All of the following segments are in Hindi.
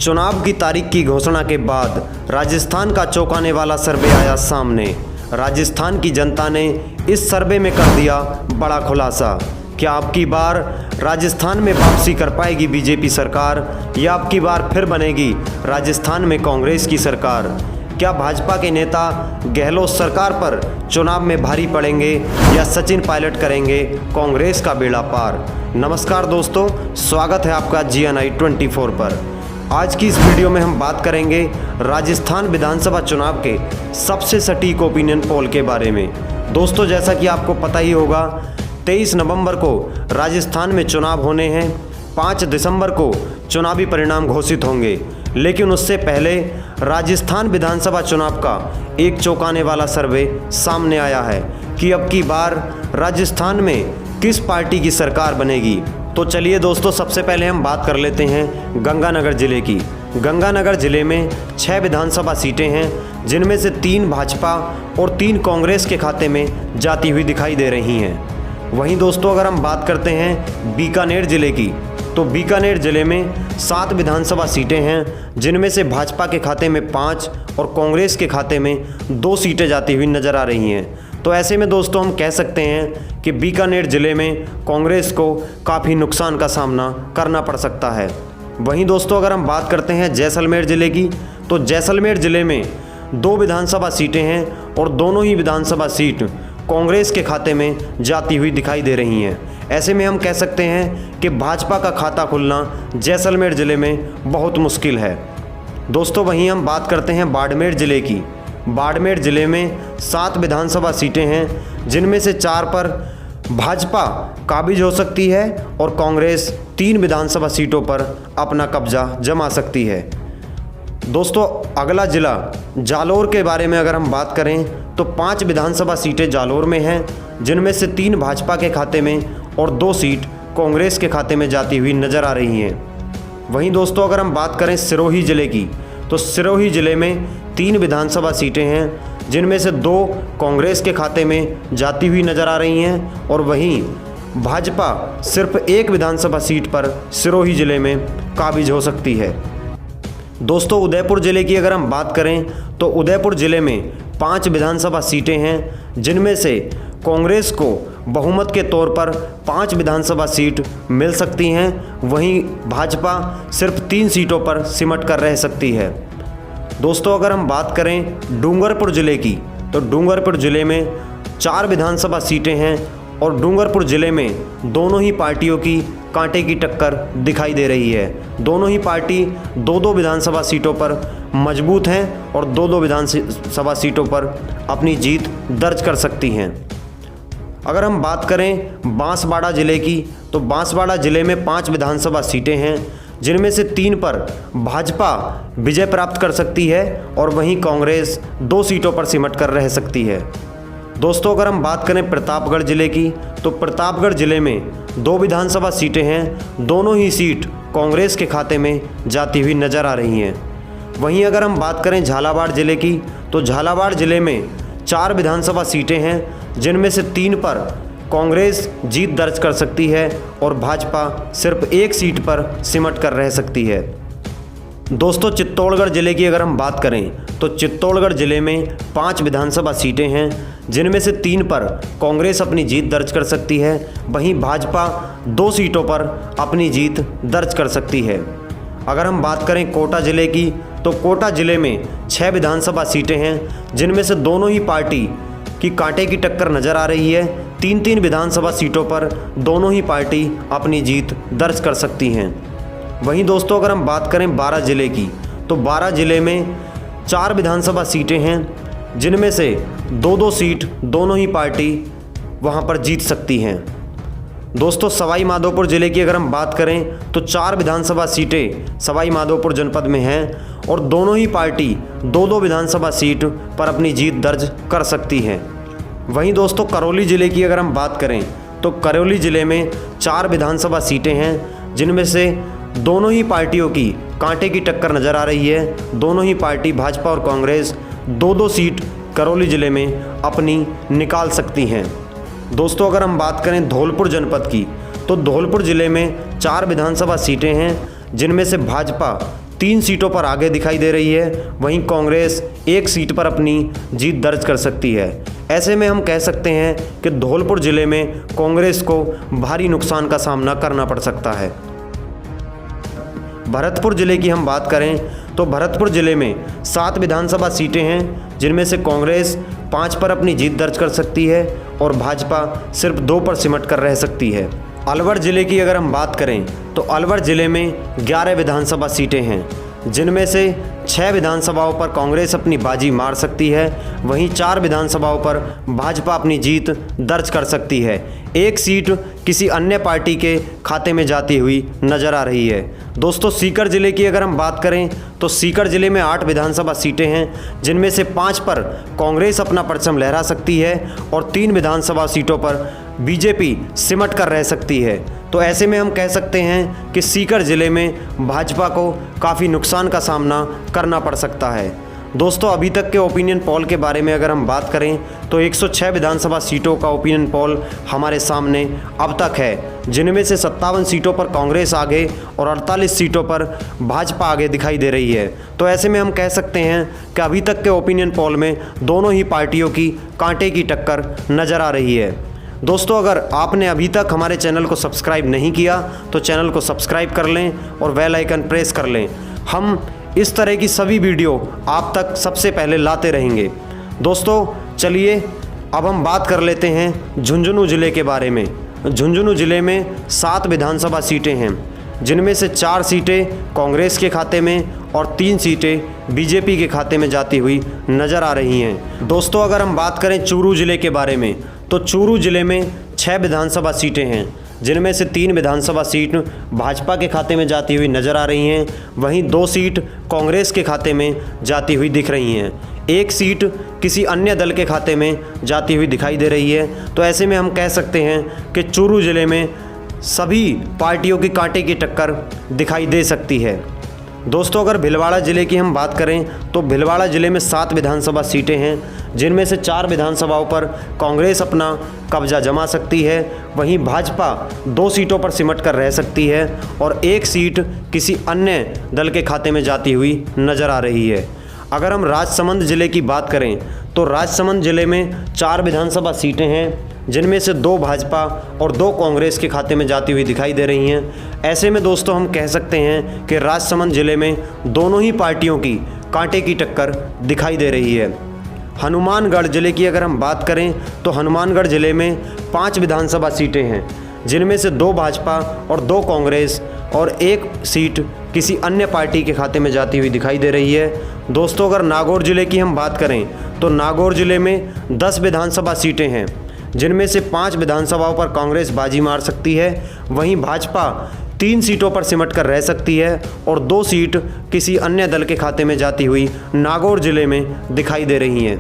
चुनाव की तारीख की घोषणा के बाद राजस्थान का चौंकाने वाला सर्वे आया सामने। राजस्थान की जनता ने इस सर्वे में कर दिया बड़ा खुलासा। क्या अब की बार राजस्थान में वापसी कर पाएगी बीजेपी सरकार या अब की बार फिर बनेगी राजस्थान में कांग्रेस की सरकार? क्या भाजपा के नेता गहलोत सरकार पर चुनाव में भारी पड़ेंगे या सचिन पायलट करेंगे कांग्रेस का बेड़ा पार? नमस्कार दोस्तों, स्वागत है आपका GNI 24 पर। आज की इस वीडियो में हम बात करेंगे राजस्थान विधानसभा चुनाव के सबसे सटीक ओपिनियन पोल के बारे में। दोस्तों, जैसा कि आपको पता ही होगा, 23 नवंबर को राजस्थान में चुनाव होने हैं। 5 दिसंबर को चुनावी परिणाम घोषित होंगे, लेकिन उससे पहले राजस्थान विधानसभा चुनाव का एक चौंकाने वाला सर्वे सामने आया है कि अब की बार राजस्थान में किस पार्टी की सरकार बनेगी। तो चलिए दोस्तों, सबसे पहले हम बात कर लेते हैं गंगानगर जिले की। गंगानगर जिले में 6 विधानसभा सीटें हैं, जिनमें से 3 भाजपा और 3 कांग्रेस के खाते में जाती हुई दिखाई दे रही हैं। वहीं दोस्तों, अगर हम बात करते हैं बीकानेर जिले की, तो बीकानेर जिले में 7 विधानसभा सीटें हैं, जिनमें से भाजपा के खाते में 5 और कांग्रेस के खाते में 2 सीटें जाती हुई नजर आ रही हैं। तो ऐसे में दोस्तों हम कह सकते हैं कि बीकानेर जिले में कांग्रेस को काफ़ी नुकसान का सामना करना पड़ सकता है। वहीं दोस्तों, अगर हम बात करते हैं जैसलमेर ज़िले की, तो जैसलमेर ज़िले में 2 विधानसभा सीटें हैं और दोनों ही विधानसभा सीट कांग्रेस के खाते में जाती हुई दिखाई दे रही हैं। ऐसे में हम कह सकते हैं कि भाजपा का खाता खुलना जैसलमेर ज़िले में बहुत मुश्किल है। दोस्तों, वहीं हम बात करते हैं बाड़मेर ज़िले की। बाड़मेर ज़िले में 7 विधानसभा सीटें हैं, जिनमें से 4 पर भाजपा काबिज हो सकती है और कांग्रेस 3 विधानसभा सीटों पर अपना कब्जा जमा सकती है। दोस्तों, अगला ज़िला जालोर के बारे में अगर हम बात करें, तो 5 विधानसभा सीटें जालोर में हैं, जिनमें से 3 भाजपा के खाते में और 2 सीट कांग्रेस के खाते में जाती हुई नज़र आ रही हैं। वहीं दोस्तों, अगर हम बात करें सिरोही ज़िले की, तो सिरोही ज़िले में 3 विधानसभा सीटें हैं, जिनमें से 2 कांग्रेस के खाते में जाती हुई नज़र आ रही हैं और वहीं भाजपा सिर्फ 1 विधानसभा सीट पर सिरोही ज़िले में काबिज हो सकती है। दोस्तों, उदयपुर ज़िले की अगर हम बात करें, तो उदयपुर ज़िले में 5 विधानसभा सीटें हैं, जिनमें से कांग्रेस को बहुमत के तौर पर 5 विधानसभा सीट मिल सकती हैं, वहीं भाजपा सिर्फ 3 सीटों पर सिमट कर रह सकती है। दोस्तों, अगर हम बात करें डूंगरपुर ज़िले की, तो डूंगरपुर ज़िले में 4 विधानसभा सीटें हैं और डूंगरपुर ज़िले में दोनों ही पार्टियों की कांटे की टक्कर दिखाई दे रही है। दोनों ही पार्टी 2-2 विधानसभा सीटों पर मजबूत हैं और 2-2 विधानसभा सीटों पर अपनी जीत दर्ज कर सकती हैं। अगर हम बात करें बांसवाड़ा ज़िले की, तो बांसवाड़ा ज़िले में 5 विधानसभा सीटें हैं, जिनमें से 3 पर भाजपा विजय प्राप्त कर सकती है और वहीं कांग्रेस 2 सीटों पर सिमट कर रह सकती है। दोस्तों, अगर हम बात करें प्रतापगढ़ ज़िले की, तो प्रतापगढ़ ज़िले में 2 विधानसभा सीटें हैं, दोनों ही सीट कांग्रेस के खाते में जाती हुई नज़र आ रही हैं। वहीं अगर हम बात करें झालावाड़ ज़िले की, तो झालावाड़ ज़िले में 4 विधानसभा सीटें हैं, जिनमें से 3 पर कांग्रेस जीत दर्ज कर सकती है और भाजपा सिर्फ 1 सीट पर सिमट कर रह सकती है। दोस्तों, चित्तौड़गढ़ ज़िले की अगर हम बात करें, तो चित्तौड़गढ़ ज़िले में 5 विधानसभा सीटें हैं, जिनमें से 3 पर कांग्रेस अपनी जीत दर्ज कर सकती है, वहीं भाजपा 2 सीटों पर अपनी जीत दर्ज कर सकती है। अगर हम बात करें कोटा ज़िले की, तो कोटा ज़िले में 6 विधानसभा सीटें हैं, जिनमें से दोनों ही पार्टी की कांटे की टक्कर नज़र आ रही है। 3-3 विधानसभा सीटों पर दोनों ही पार्टी अपनी जीत दर्ज कर सकती हैं। वहीं दोस्तों, अगर हम बात करें 12 ज़िले की, तो 12 ज़िले में 4 विधानसभा सीटें हैं, जिनमें से 2-2 सीट दोनों ही पार्टी वहां पर जीत सकती हैं। दोस्तों, सवाई माधोपुर ज़िले की अगर हम बात करें, तो 4 विधानसभा सीटें सवाई माधोपुर जनपद में हैं और दोनों ही पार्टी 2-2 विधानसभा सीट पर अपनी जीत दर्ज कर सकती हैं। वहीं दोस्तों, करौली ज़िले की अगर हम बात करें, तो करौली ज़िले में 4 विधानसभा सीटें हैं, जिनमें से दोनों ही पार्टियों की कांटे की टक्कर नज़र आ रही है। दोनों ही पार्टी भाजपा और कांग्रेस 2-2 सीट करौली ज़िले में अपनी निकाल सकती हैं। दोस्तों, अगर हम बात करें धौलपुर जनपद की, तो धौलपुर ज़िले में 4 विधानसभा सीटें हैं, जिनमें से भाजपा 3 सीटों पर आगे दिखाई दे रही है, वहीं कांग्रेस 1 सीट पर अपनी जीत दर्ज कर सकती है। ऐसे में हम कह सकते हैं कि धौलपुर जिले में कांग्रेस को भारी नुकसान का सामना करना पड़ सकता है। भरतपुर जिले की हम बात करें तो भरतपुर जिले में 7 विधानसभा सीटें हैं, जिनमें से कांग्रेस 5 पर अपनी जीत दर्ज कर सकती है और भाजपा सिर्फ 2 पर सिमट कर रह सकती है। अलवर जिले की अगर हम बात करें तो अलवर जिले में 11 विधानसभा सीटें हैं, जिनमें से 6 विधानसभाओं पर कांग्रेस अपनी बाजी मार सकती है, वहीं 4 विधानसभाओं पर भाजपा अपनी जीत दर्ज कर सकती है। 1 सीट किसी अन्य पार्टी के खाते में जाती हुई नजर आ रही है। दोस्तों, सीकर जिले की अगर हम बात करें तो सीकर जिले में 8 विधानसभा सीटें हैं, जिनमें से 5 पर कांग्रेस अपना परचम लहरा सकती है और 3 विधानसभा सीटों पर बीजेपी सिमट कर रह सकती है। तो ऐसे में हम कह सकते हैं कि सीकर जिले में भाजपा को काफ़ी नुकसान का सामना करना पड़ सकता है। दोस्तों, अभी तक के ओपिनियन पोल के बारे में अगर हम बात करें तो 106 विधानसभा सीटों का ओपिनियन पोल हमारे सामने अब तक है, जिनमें से 57 सीटों पर कांग्रेस आगे और 48 सीटों पर भाजपा आगे दिखाई दे रही है। तो ऐसे में हम कह सकते हैं कि अभी तक के ओपिनियन पोल में दोनों ही पार्टियों की कांटे की टक्कर नज़र आ रही है। दोस्तों, अगर आपने अभी तक हमारे चैनल को सब्सक्राइब नहीं किया तो चैनल को सब्सक्राइब कर लें और बेल आइकन प्रेस कर लें। हम इस तरह की सभी वीडियो आप तक सबसे पहले लाते रहेंगे। दोस्तों, चलिए अब हम बात कर लेते हैं झुंझुनू ज़िले के बारे में। झुंझुनू ज़िले में 7 विधानसभा सीटें हैं, जिनमें से 4 सीटें कांग्रेस के खाते में और 3 सीटें बीजेपी के खाते में जाती हुई नज़र आ रही हैं। दोस्तों, अगर हम बात करें चूरू ज़िले के बारे में तो चूरू ज़िले में 6 विधानसभा सीटें हैं, जिनमें से 3 विधानसभा सीट भाजपा के खाते में जाती हुई नज़र आ रही हैं, वहीं 2 सीट कांग्रेस के खाते में जाती हुई दिख रही हैं। 1 सीट किसी अन्य दल के खाते में जाती हुई दिखाई दे रही है। तो ऐसे में हम कह सकते हैं कि चूरू ज़िले में सभी पार्टियों की कांटे की टक्कर दिखाई दे सकती है। दोस्तों, अगर भीलवाड़ा ज़िले की हम बात करें तो भीलवाड़ा ज़िले में 7 विधानसभा सीटें हैं, जिनमें से 4 विधानसभाओं पर कांग्रेस अपना कब्जा जमा सकती है, वहीं भाजपा 2 सीटों पर सिमट कर रह सकती है और 1 सीट किसी अन्य दल के खाते में जाती हुई नज़र आ रही है। अगर हम राजसमंद ज़िले की बात करें तो राजसमंद ज़िले में 4 विधानसभा सीटें हैं, जिनमें से 2 भाजपा और 2 कांग्रेस के खाते में जाती हुई दिखाई दे रही हैं। ऐसे में दोस्तों हम कह सकते हैं कि राजसमंद ज़िले में दोनों ही पार्टियों की कांटे की टक्कर दिखाई दे रही है। हनुमानगढ़ ज़िले की अगर हम बात करें तो हनुमानगढ़ ज़िले में 5 विधानसभा सीटें हैं, जिनमें से 2 भाजपा और 2 कांग्रेस और 1 सीट किसी अन्य पार्टी के खाते में जाती हुई दिखाई दे रही है। दोस्तों, अगर नागौर ज़िले की हम बात करें तो नागौर ज़िले में 10 विधानसभा सीटें हैं, जिनमें से 5 विधानसभाओं पर कांग्रेस बाजी मार सकती है, वहीं भाजपा 3 सीटों पर सिमट कर रह सकती है और 2 सीट किसी अन्य दल के खाते में जाती हुई नागौर ज़िले में दिखाई दे रही हैं।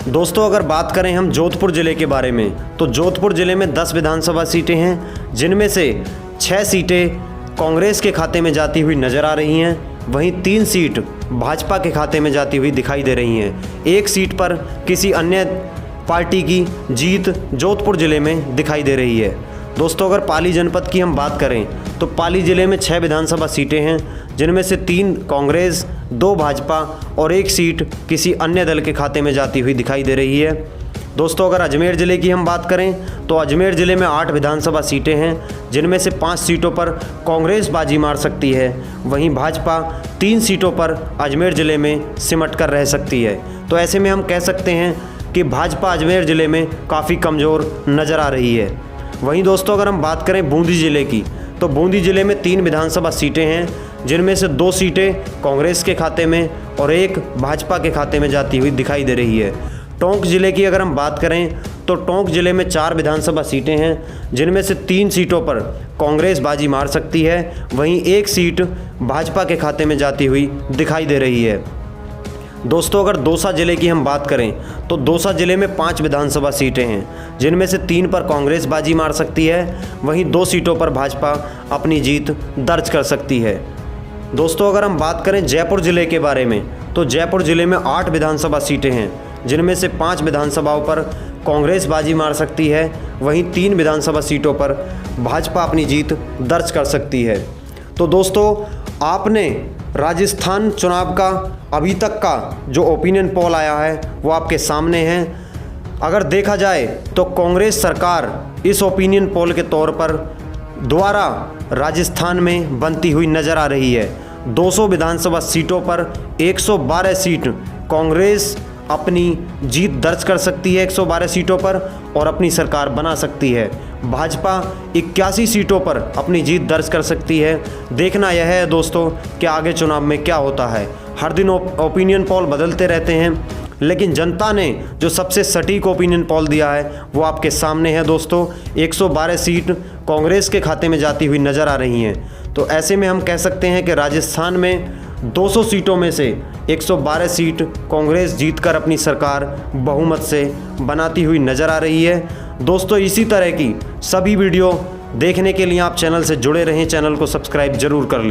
दोस्तों, अगर बात करें हम जोधपुर ज़िले के बारे में तो जोधपुर ज़िले में 10 विधानसभा सीटें हैं, जिनमें से 6 सीटें कांग्रेस के खाते में जाती हुई नज़र आ रही हैं, वहीं 3 सीट भाजपा के खाते में जाती हुई दिखाई दे रही हैं। 1 सीट पर किसी अन्य पार्टी की जीत जोधपुर ज़िले में दिखाई दे रही है। दोस्तों, अगर पाली जनपद की हम बात करें तो पाली ज़िले में 6 विधानसभा सीटें हैं, जिनमें से 3 कांग्रेस, 2 भाजपा और 1 सीट किसी अन्य दल के खाते में जाती हुई दिखाई दे रही है। दोस्तों, अगर अजमेर ज़िले की हम बात करें तो अजमेर ज़िले में 8 विधानसभा सीटें हैं, जिनमें से 5 सीटों पर कांग्रेस बाजी मार सकती है, वहीं भाजपा 3 सीटों पर अजमेर ज़िले में सिमट कर रह सकती है। तो ऐसे में हम कह सकते हैं कि भाजपा अजमेर ज़िले में काफ़ी कमज़ोर नज़र आ रही है। वहीं दोस्तों, अगर हम बात करें बूंदी ज़िले की तो बूंदी ज़िले में 3 विधानसभा सीटें हैं, जिनमें से 2 सीटें कांग्रेस के खाते में और 1 भाजपा के खाते में जाती हुई दिखाई दे रही है। टोंक ज़िले की अगर हम बात करें तो टोंक ज़िले में 4 विधानसभा सीटें हैं, जिनमें से 3 सीटों पर कांग्रेस बाजी मार सकती है, वहीं 1 सीट भाजपा के खाते में जाती हुई दिखाई दे रही है। दोस्तों, अगर दौसा ज़िले की हम बात करें तो दौसा ज़िले में 5 विधानसभा सीटें हैं, जिनमें से 3 पर कांग्रेस बाजी मार सकती है, वहीं 2 सीटों पर भाजपा अपनी जीत दर्ज कर सकती है। दोस्तों, अगर हम बात करें जयपुर ज़िले के बारे में तो जयपुर ज़िले में 8 विधानसभा सीटें हैं, जिनमें से 5 विधानसभाओं पर कांग्रेस बाजी मार सकती है, वहीं 3 विधानसभा सीटों पर भाजपा अपनी जीत दर्ज कर सकती है। तो दोस्तों, आपने राजस्थान चुनाव का अभी तक का जो ओपिनियन पोल आया है वो आपके सामने है। अगर देखा जाए तो कांग्रेस सरकार इस ओपिनियन पोल के तौर पर दोबारा राजस्थान में बनती हुई नज़र आ रही है। 200 विधानसभा सीटों पर 112 सीट कांग्रेस अपनी जीत दर्ज कर सकती है 112 सीटों पर और अपनी सरकार बना सकती है। भाजपा 81 सीटों पर अपनी जीत दर्ज कर सकती है। देखना यह है दोस्तों कि आगे चुनाव में क्या होता है। हर दिन ओपिनियन पोल बदलते रहते हैं, लेकिन जनता ने जो सबसे सटीक ओपिनियन पोल दिया है वो आपके सामने है दोस्तों। 112 सीट कांग्रेस के खाते में जाती हुई नज़र आ रही हैं। तो ऐसे में हम कह सकते हैं कि राजस्थान में 200 सीटों में से 112 सीट कांग्रेस जीतकर अपनी सरकार बहुमत से बनाती हुई नज़र आ रही है। दोस्तों इसी तरह की सभी वीडियो देखने के लिए आप चैनल से जुड़े रहें, चैनल को सब्सक्राइब जरूर कर लें।